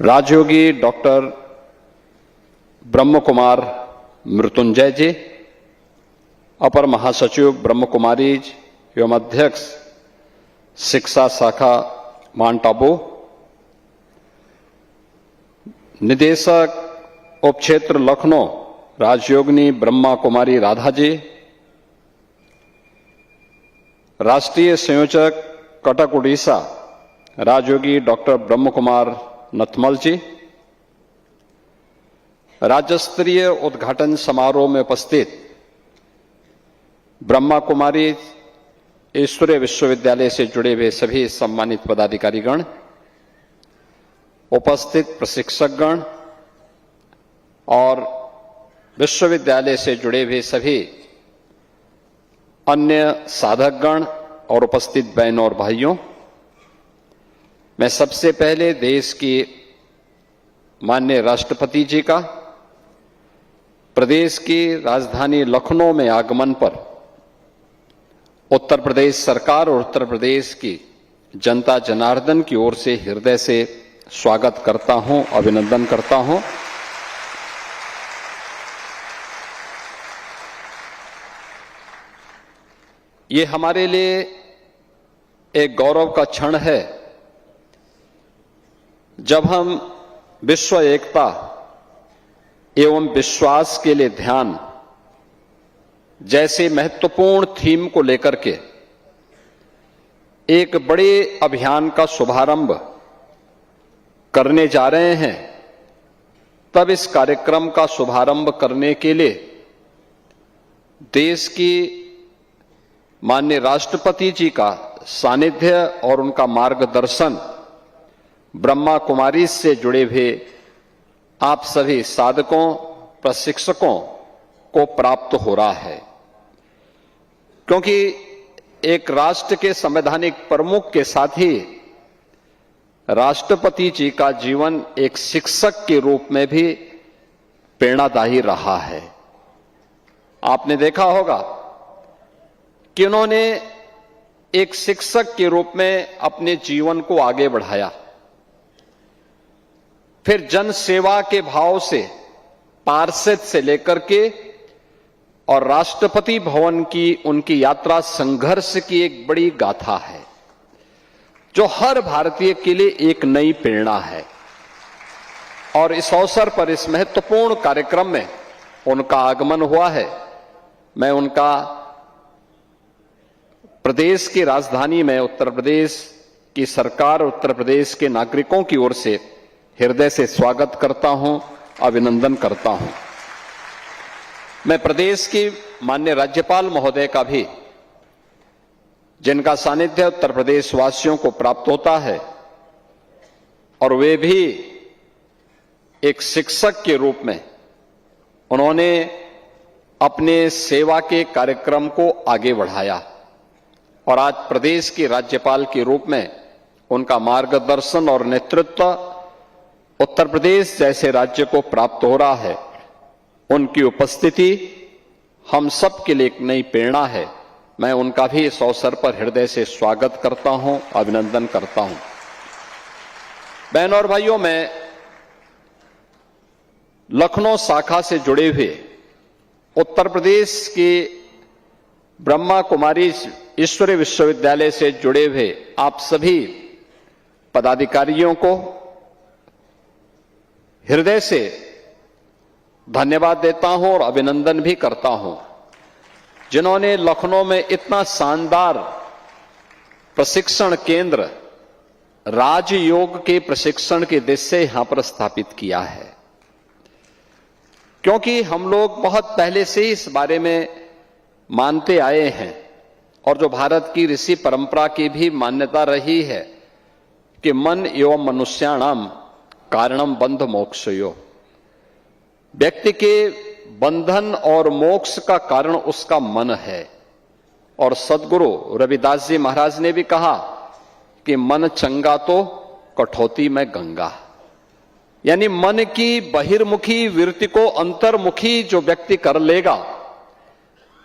राजयोगी doctor ब्रह्म कुमार मृत्युंजय जी, अपर महासचिव ब्रह्म कुमारी एवं अध्यक्ष शिक्षा शाखा माउंट आबू, निदेशक उपक्षेत्र लखनऊ राजयोगिनी ब्रह्मा कुमारी राधा जी, राष्ट्रीय संयोजक कटक उड़ीसा राजयोगी डॉक्टर ब्रह्म कुमार नथमल जी, राज्य स्तरीय उद्घाटन समारोह में उपस्थित ब्रह्मा कुमारी ईश्वरीय विश्वविद्यालय से जुड़े हुए सभी सम्मानित पदाधिकारीगण, उपस्थित प्रशिक्षकगण और विश्वविद्यालय से जुड़े हुए सभी अन्य साधकगण और उपस्थित बहनों और भाइयों, मैं सबसे पहले देश की माननीय राष्ट्रपति जी का प्रदेश की राजधानी लखनऊ में आगमन पर उत्तर प्रदेश सरकार और उत्तर प्रदेश की जनता जनार्दन की ओर से हृदय से स्वागत करता हूं, अभिनंदन करता हूं। ये हमारे लिए एक गौरव का क्षण है जब हम विश्व एकता एवं विश्वास के लिए ध्यान जैसे महत्वपूर्ण थीम को लेकर के एक बड़े अभियान का शुभारंभ करने जा रहे हैं। तब इस कार्यक्रम का शुभारंभ करने के लिए देश की माननीय राष्ट्रपति जी का सानिध्य और उनका मार्गदर्शन ब्रह्मा कुमारी से जुड़े हुए आप सभी साधकों, प्रशिक्षकों को प्राप्त हो रहा है, क्योंकि एक राष्ट्र के संवैधानिक प्रमुख के साथ ही राष्ट्रपति जी का जीवन एक शिक्षक के रूप में भी प्रेरणादायी रहा है। आपने देखा होगा कि उन्होंने एक शिक्षक के रूप में अपने जीवन को आगे बढ़ाया, फिर जन सेवा के भाव से पार्षद से लेकर के और राष्ट्रपति भवन की उनकी यात्रा संघर्ष की एक बड़ी गाथा है जो हर भारतीय के लिए एक नई प्रेरणा है। और इस अवसर पर इस महत्वपूर्ण कार्यक्रम में उनका आगमन हुआ है। मैं उनका प्रदेश की राजधानी में उत्तर प्रदेश की सरकार, उत्तर प्रदेश के नागरिकों की ओर से हृदय से स्वागत करता हूं, अभिनंदन करता हूं। मैं प्रदेश की माननीय राज्यपाल महोदय का भी, जिनका सानिध्य उत्तर प्रदेश वासियों को प्राप्त होता है और वे भी एक शिक्षक के रूप में उन्होंने अपने सेवा के कार्यक्रम को आगे बढ़ाया और आज प्रदेश के राज्यपाल के रूप में उनका मार्गदर्शन और नेतृत्व उत्तर प्रदेश जैसे राज्य को प्राप्त हो रहा है। उनकी उपस्थिति हम सब के लिए एक नई प्रेरणा है। मैं उनका भी इस अवसर पर हृदय से स्वागत करता हूं, अभिनंदन करता हूं। बहनों और भाइयों, मैं लखनऊ शाखा से जुड़े हुए उत्तर प्रदेश के ब्रह्मा कुमारी ईश्वरीय विश्वविद्यालय से जुड़े हुए आप सभी पदाधिकारियों को हृदय से धन्यवाद देता हूं और अभिनंदन भी करता हूं, जिन्होंने लखनऊ में इतना शानदार प्रशिक्षण केंद्र राजयोग के प्रशिक्षण के दृश्य यहां पर स्थापित किया है। क्योंकि हम लोग बहुत पहले से ही इस बारे में मानते आए हैं और जो भारत की ऋषि परंपरा की भी मान्यता रही है कि मन एवं मनुष्याणाम कारणम बंध मोक्षयो, व्यक्ति के बंधन और मोक्ष का कारण उसका मन है। और सदगुरु रविदास जी महाराज ने भी कहा कि मन चंगा तो कठौती में गंगा, यानी मन की बहिर्मुखी वृत्ति को अंतर्मुखी जो व्यक्ति कर लेगा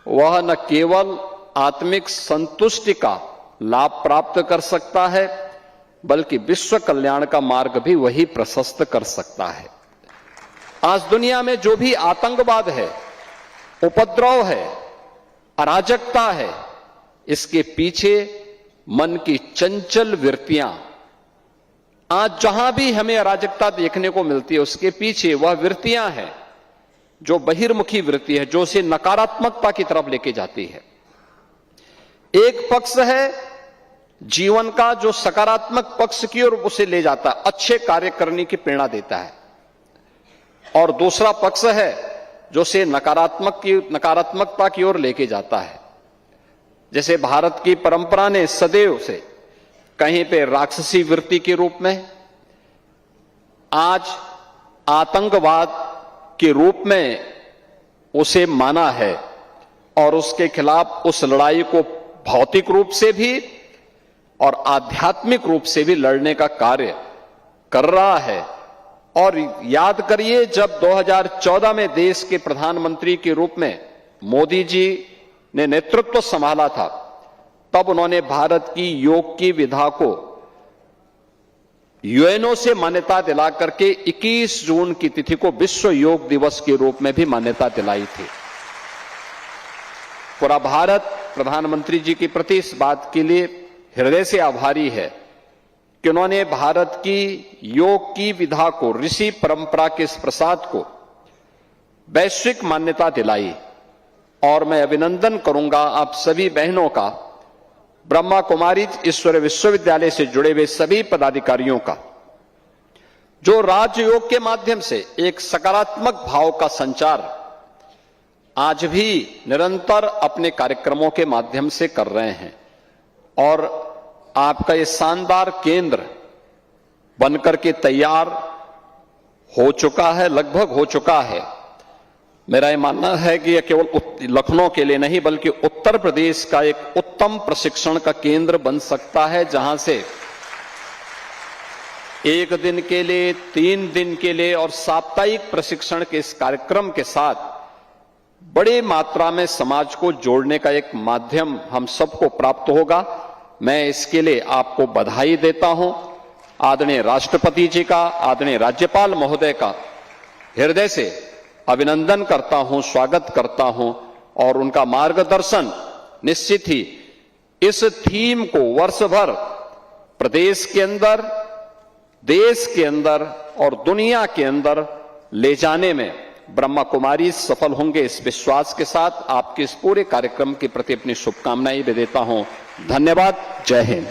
वह न केवल आत्मिक संतुष्टि का लाभ प्राप्त कर सकता है बल्कि विश्व कल्याण का मार्ग भी वही प्रशस्त कर सकता है। आज दुनिया में जो भी आतंकवाद है, उपद्रव है, अराजकता है, इसके पीछे मन की चंचल वृत्तियां, आज जहां भी हमें अराजकता देखने को मिलती है उसके पीछे वह वृत्तियां हैं जो बहिर्मुखी वृत्ति है, जो उसे नकारात्मकता की तरफ लेके जाती है। एक पक्ष है जीवन का जो सकारात्मक पक्ष की ओर उसे ले जाता है, अच्छे कार्य करने की प्रेरणा देता है, और दूसरा पक्ष है जो उसे नकारात्मकता की ओर लेके जाता है। जैसे भारत की परंपरा ने सदैव से कहीं पे राक्षसी वृत्ति के रूप में, आज आतंकवाद के रूप में उसे माना है, और उसके खिलाफ उस लड़ाई को भौतिक रूप से भी और आध्यात्मिक रूप से भी लड़ने का कार्य कर रहा है। और याद करिए, जब 2014 में देश के प्रधानमंत्री के रूप में मोदी जी ने नेतृत्व संभाला था, तब उन्होंने भारत की योग की विधा को यूएनओ से मान्यता दिला करके 21 जून की तिथि को विश्व योग दिवस के रूप में भी मान्यता दिलाई थी। पूरा भारत प्रधानमंत्री जी के प्रति इस बात के लिए हृदय से आभारी है कि उन्होंने भारत की योग की विधा को, ऋषि परंपरा के इस प्रसाद को वैश्विक मान्यता दिलाई। और मैं अभिनंदन करूंगा आप सभी बहनों का, ब्रह्मा कुमारी ईश्वर विश्वविद्यालय से जुड़े हुए सभी पदाधिकारियों का, जो राजयोग के माध्यम से एक सकारात्मक भाव का संचार आज भी निरंतर अपने कार्यक्रमों के माध्यम से कर रहे हैं। और आपका ये शानदार केंद्र बनकर के तैयार हो चुका है, लगभग हो चुका है। मेरा ये मानना है कि यह केवल लखनऊ के लिए नहीं बल्कि उत्तर प्रदेश का एक उत्तम प्रशिक्षण का केंद्र बन सकता है, जहां से 1 दिन के लिए, 3 दिन के लिए और साप्ताहिक प्रशिक्षण के इस कार्यक्रम के साथ बड़ी मात्रा में समाज को जोड़ने का एक माध्यम हम सबको प्राप्त होगा। मैं इसके लिए आपको बधाई देता हूं। आदरणीय राष्ट्रपति जी का, आदरणीय राज्यपाल महोदय का हृदय से अभिनंदन करता हूं, स्वागत करता हूं, और उनका मार्गदर्शन निश्चित ही इस थीम को वर्ष भर प्रदेश के अंदर, देश के अंदर और दुनिया के अंदर ले जाने में ब्रह्मा कुमारी सफल होंगे। इस विश्वास के साथ आपके इस पूरे कार्यक्रम के प्रति अपनी शुभकामनाएं भी देता हूं। धन्यवाद। जय हिंद।